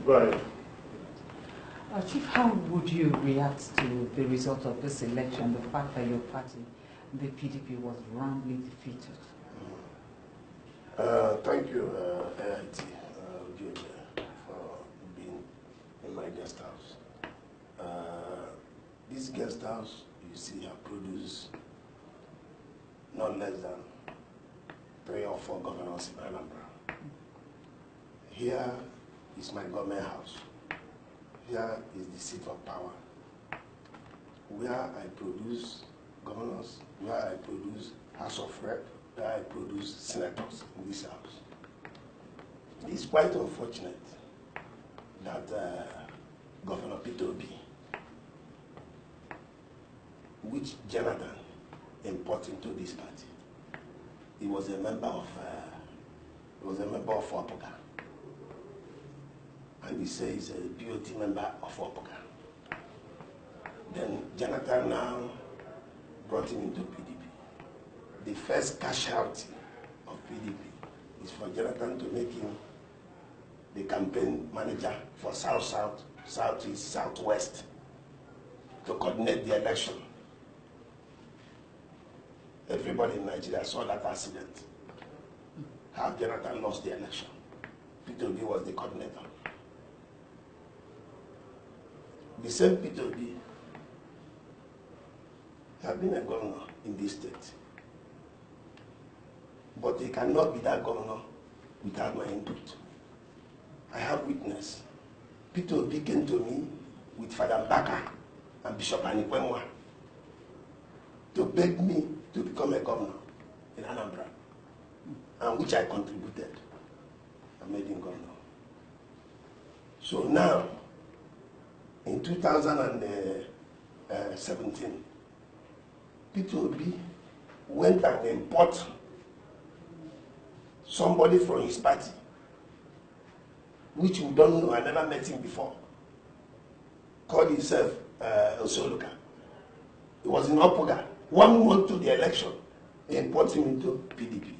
Go ahead. Chief, how would you react to the result of this election, the fact that your party, the PDP, was roundly defeated? Thank you, AIT, for being in my guest house. This guest house, you see, have produced not less than 3 or 4 governors in Anambra. Here is my government house. Here is the seat of power, where I produce governors, where I produce House of Rep, where I produce senators in this house. It's quite unfortunate that Governor PDP, which Jonathan imported into this party, he was a member of Opoga. And he says he's a BOT member of Opoga. Then Jonathan now brought him into PDP. The first casualty of PDP is for Jonathan to make him the campaign manager for South-South, Southeast, Southwest to coordinate the election. Everybody in Nigeria saw that accident, how Jonathan lost the election. PDP was the coordinator. The same PDP has been a governor in this state. But he cannot be that governor without my input. I have witness. PDP came to me with Father Mbaka and Bishop Anikwemwa to beg me to become a governor in Anambra, and which I contributed. I made him governor. So now, in 2017, PDP went and imported somebody from his party, which we don't know, I never met him before, called himself Osoluka. He was in Opoga. 1 month to the election, they imported him into PDP.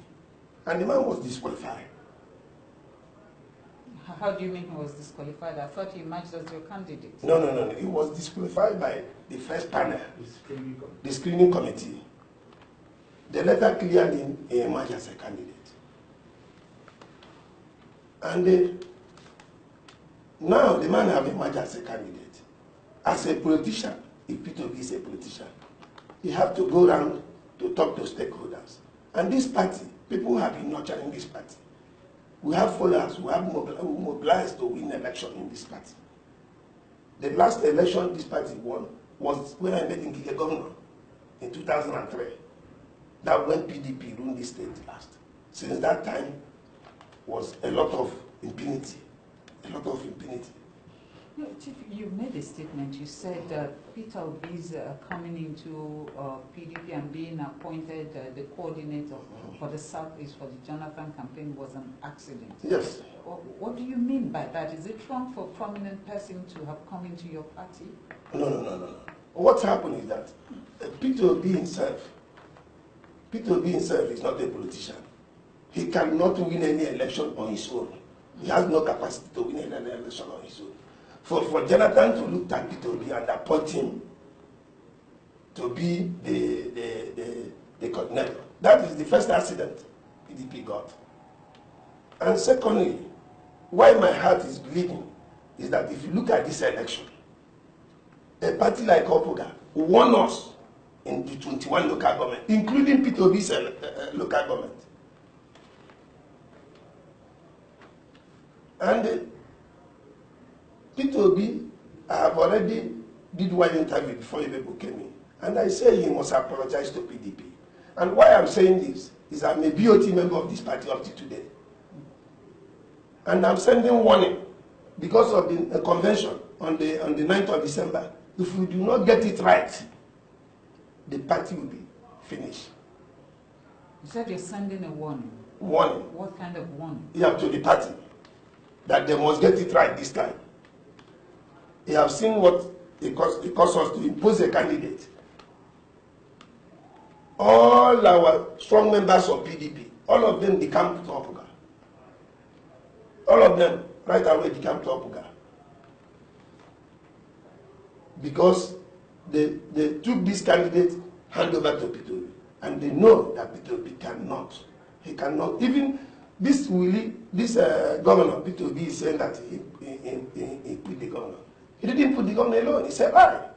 And the man was disqualified. How do you mean he was disqualified? I thought he emerged as your candidate. No. He was disqualified by the first panel, the screening committee. They later cleared him, he emerged as a candidate. And now the man has emerged as a candidate. As a politician, if PDP is a politician, he have to go around to talk to stakeholders. And this party, people have been nurturing this party. We have followers who have mobilized to win election in this party. The last election this party won was when I made Nkike governor in 2003. That when PDP ruled this state last. Since that time was a lot of impunity. A lot of impunity. No, Chief, you made a statement. You said that Peter Obi's coming into PDP and being appointed the coordinator for the Southeast for the Jonathan campaign was an accident. Yes. What do you mean by that? Is it wrong for a prominent person to have come into your party? No. What happened is that Peter Obi himself is not a politician. He cannot win any election on his own. He has no capacity to win any election on his own. For Jonathan to look at Peter Obi and appoint him to be the coordinator, that is the first accident PDP got. And secondly, why my heart is bleeding is that if you look at this election, a party like Opoga won us in the 21 local government, including Peter Obi's local government. And Peter Obi, I have already did one interview before you people came in, and I say he must apologize to PDP. And why I'm saying this is I'm a BOT member of this party up to today. And I'm sending warning because of the convention on the 9th of December. If we do not get it right, the party will be finished. You said you're sending a warning. Warning. What kind of warning? Yeah, to the party, that they must get it right this time. They have seen what it costs us to impose a candidate. All our strong members of PDP, all of them decamped to Opoga. All of them right away decamped to Opoga. because they took this candidate, hand over to PDP, and they know that PDP cannot. He cannot. Even this governor, PDP, is saying that he put the governor. He didn't put the governor alone. He said, "Why?"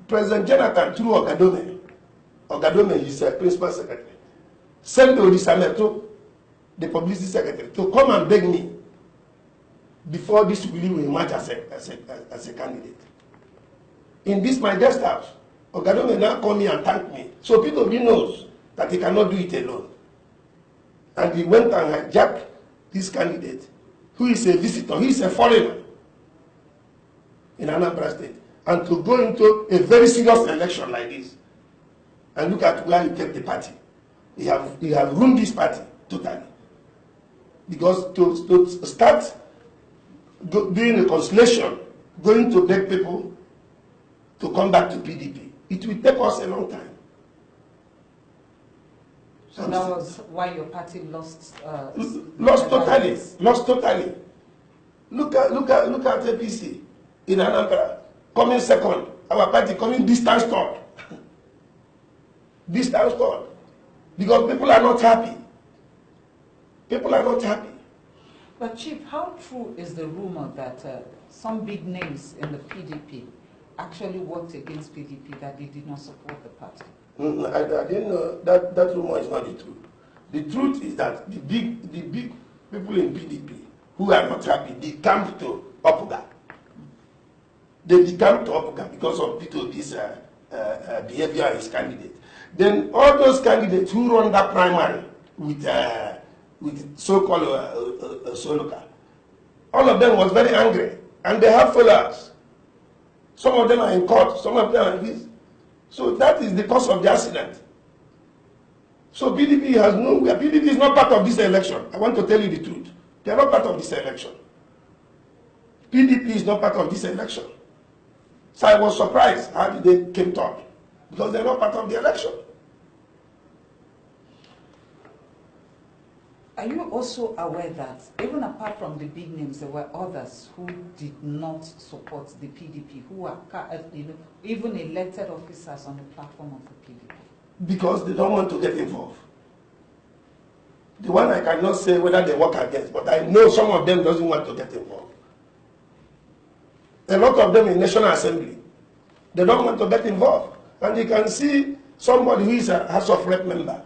President Jonathan, through Ogadome, his principal secretary, sent Odisameto, the publicity secretary, to come and beg me before this will emerge as a candidate. In this my guest house, Ogadome now call me and thank me. So PDP knows that he cannot do it alone. And he went and hijacked this candidate, who is a visitor, he is a foreigner in Anambra State, and to go into a very serious election like this. And look at where he kept the party. He have ruined this party totally. Because to start doing a conciliation, going to beg people to come back to PDP, it will take us a long time. So that was why your party lost. Lost totally. Lost totally. Look at APC in Anambra coming second. Our party coming distance third. Distance third. Because people are not happy. People are not happy. But Chief, how true is the rumor that some big names in the PDP actually worked against PDP, that they did not support the party? I didn't know that rumor is not the truth. The truth is that the big people in PDP who are not happy, they come to Ubah. They come to Ubah because of PDP's behavior as candidate. Then all those candidates who run that primary with so-called Soloka, all of them was very angry, and they have followers. Some of them are in court, some of them are in this. So that is the cause of the accident. So PDP has nowhere. PDP is not part of this election. I want to tell you the truth. They are not part of this election. PDP is not part of this election. So I was surprised how did they came top, because they are not part of the election. Are you also aware that even apart from the big names, there were others who did not support the PDP, who are even elected officers on the platform of the PDP? Because they don't want to get involved. The one I cannot say whether they work against, but I know some of them doesn't want to get involved. A lot of them in National Assembly, they don't want to get involved. And you can see somebody who is a House of Rep member,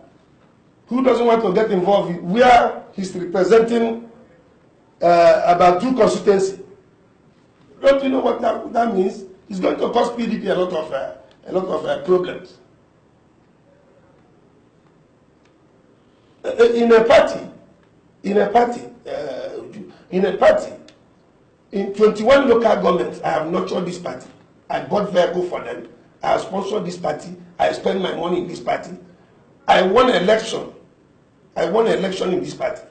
who doesn't want to get involved, where he's representing about 2 constituencies. Don't you know what that means? It's going to cause PDP a lot of problems. In a party, in 21 local governments, I have nurtured this party. I bought vehicle for them. I have sponsored this party. I spend my money in this party. I won an election. In this party.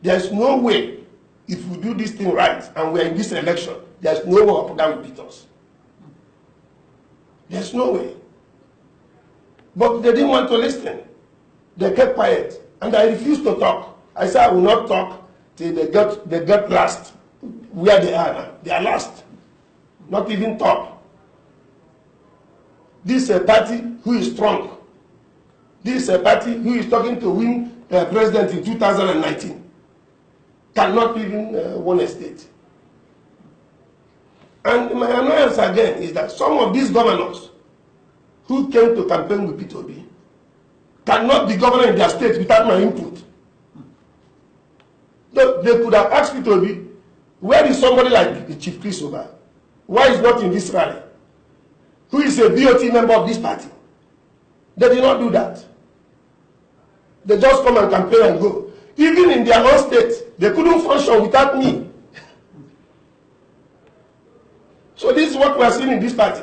There's no way, if we do this thing right and we're in this election, there's no way Ubah will beat us. There's no way. But they didn't want to listen. They kept quiet. And I refused to talk. I said I will not talk till they get last. Where they are now. They are last. Not even top. This is a party who is strong. This is a party who is talking to win president in 2019. Cannot even win a state. And my annoyance again is that some of these governors who came to campaign with PDP cannot be governor in their state without my input. They could have asked PDP, where is somebody like Chief Ubah? Why is not in this rally? Who is a BOT member of this party? They did not do that. They just come and campaign and go. Even in their own state, they couldn't function without me. So this is what we are seeing in this party.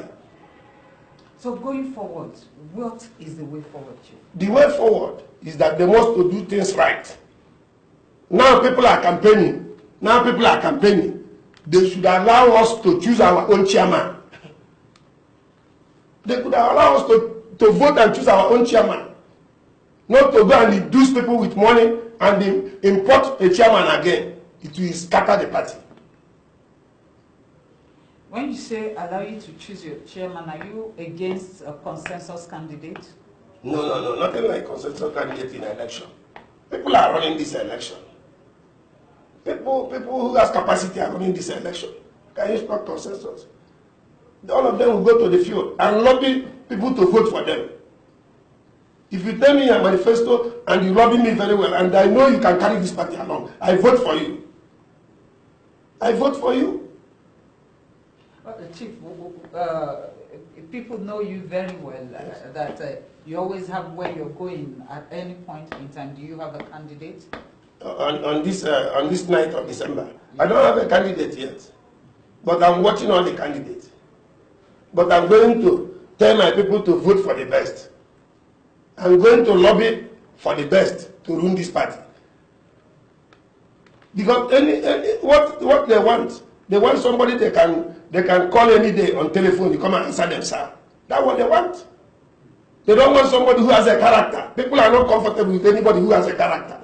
So going forward, what is the way forward, Chief? The way forward is that they must to do things right. Now people are campaigning. They should allow us to choose our own chairman. They could allow us to vote and choose our own chairman. Not to go and induce people with money and import a chairman again. It will scatter the party. When you say allow you to choose your chairman, are you against a consensus candidate? No, nothing like consensus candidate in election. People are running this election. People who has capacity are running this election. Can you stop consensus? All of them will go to the field and lobby people to vote for them. If you tell me a manifesto and you lobby me very well, and I know you can carry this party along, I vote for you. I vote for you. Chief, people know you very well, Yes. that you always have where you're going at any point in time. Do you have a candidate? On this night of December. I don't have a candidate yet, but I'm watching all the candidates. But I'm going to tell my people to vote for the best. I'm going to lobby for the best to run this party. Because what they want somebody they can call any day on telephone to come and answer themselves. That's what they want. They don't want somebody who has a character. People are not comfortable with anybody who has a character.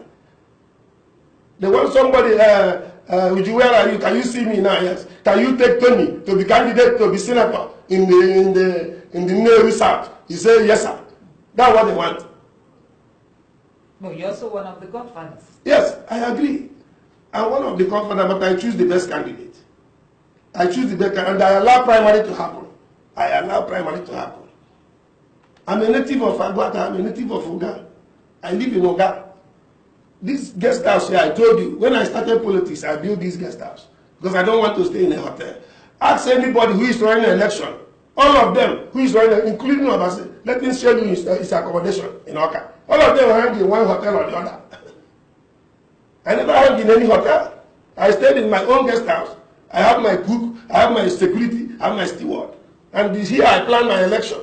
They want somebody, where are you? Can you see me now? Yes. Can you take Tony to be candidate to be senator in the Nnewi South? He said, yes, sir. That's what they want. No, you're also one of the godfathers. Yes, I agree. I'm one of the godfathers, but I choose the best candidate. I choose the best candidate, and I allow primary to happen. I'm a native of Agwata. I'm a native of Oga. I live in Oga. This guest house here, I told you, when I started politics, I built this guest house because I don't want to stay in a hotel. Ask anybody who is running an election, all of them who is running, including Ubah, let me show you his accommodation in Oka. All of them hang in one hotel or the other. I never hung in any hotel. I stayed in my own guest house. I have my cook, I have my security, I have my steward. And this here I planned my election.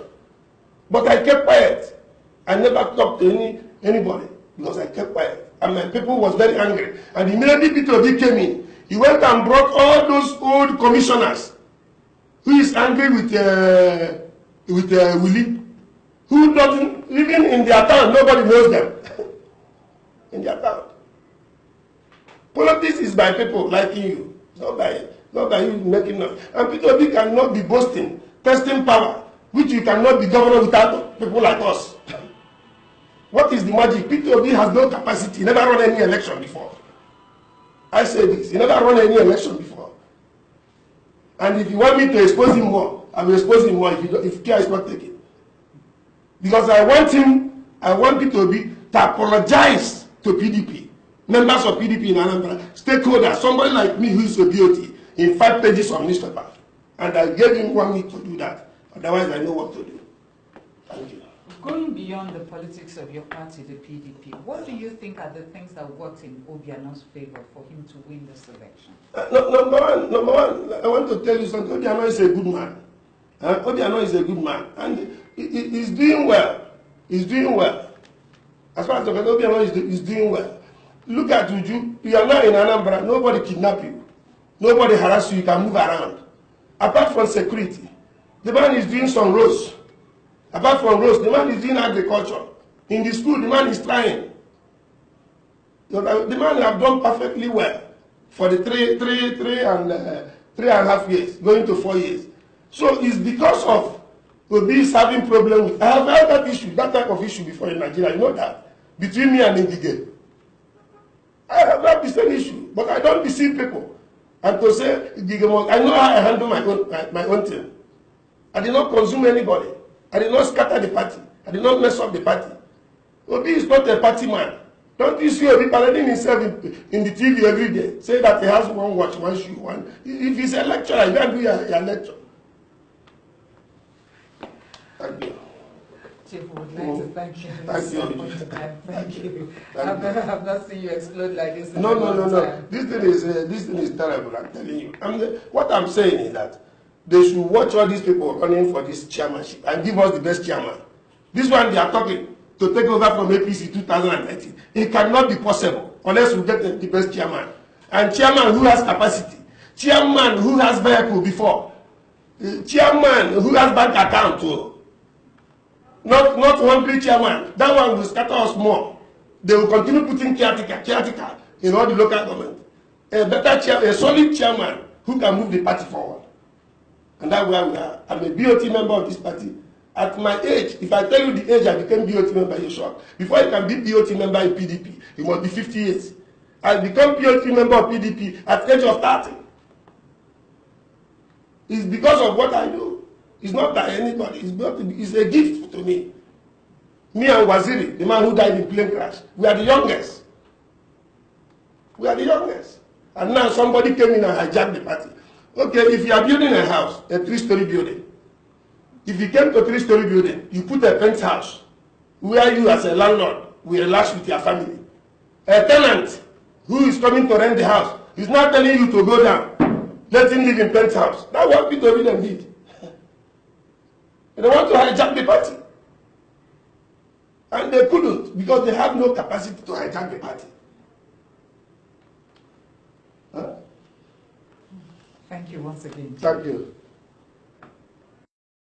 But I kept quiet. I never talked to anybody because I kept quiet. And my people was very angry. And immediately PDP came in. He went and brought all those old commissioners who is angry with Willie, who doesn't, even in their town, nobody knows them. In their town. Politics is by people liking you. It's not by you making noise. And PDP cannot be boasting, testing power, which you cannot be governor without people like us. What is the magic? PDP has no capacity. He never run any election before. I say this. He never run any election before. And if you want me to expose him more, I will expose him more if care is not taken. Because I want PDP to apologize to PDP, members of PDP in Anambra, stakeholders, somebody like me who is a BOT, in 5 pages of newspaper. And I gave him 1 week to do that. Otherwise, I know what to do. Thank you. Going beyond the politics of your party, the PDP, what do you think are the things that worked in Obiano's favor for him to win this election? Number one, I want to tell you something. Obiano is a good man. Obiano is a good man. And he's doing well. He's doing well. As far as Obiano is doing well. Look at Uju. You are now in Anambra. Nobody kidnap you. Nobody harass you. You can move around. Apart from security, the man is doing some roads. Apart from roads, the man is doing agriculture. In the school, the man is trying. The man have done perfectly well for the three and a half years, going to 4 years. So it's because of Obi's having problem with. I have had that issue, that type of issue before in Nigeria. You know that between me and Ngige. I have had the same issue, but I don't deceive people. And to say Ngige, I know how I handle my own thing. I did not consume anybody. I did not scatter the party. I did not mess up the party. Obi is not a party man. Don't you see Obi parading himself in the TV every day? Say that he has one watch, one shoe, one. If he's a lecturer, you can't do your lecture. Thank you. Chief, we would like to thank you. Thank you. Thank you. I've not seen you explode like this. No. This thing is terrible, I'm telling you. What I'm saying is that they should watch all these people running for this chairmanship and give us the best chairman. This one they are talking to take over from APC 2019. It cannot be possible unless we get the best chairman. And chairman who has capacity. Chairman who has vehicle before. Chairman who has bank account too. Not hungry chairman. That one will scatter us more. They will continue putting caretaker in all the local government. A better chairman, a solid chairman who can move the party forward. And that's where we are. I'm a BOT member of this party. At my age, if I tell you the age I became BOT member, you're shocked. Before you can be BOT member in PDP, you must be 50 years. I become BOT member of PDP at the age of 30. It's because of what I do. It's not by anybody. It's a gift to me. Me and Waziri, the man who died in plane crash, we are the youngest. We are the youngest. And now somebody came in and hijacked the party. Okay, if you are building a house, a 3-story building, if you came to a 3-story building, you put a penthouse where you as a landlord will relax with your family. A tenant who is coming to rent the house is not telling you to go down, let him live in penthouse. That's what PDP them did. And they want to hijack the party. And they couldn't because they have no capacity to hijack the party. Huh? Thank you once again. Thank you.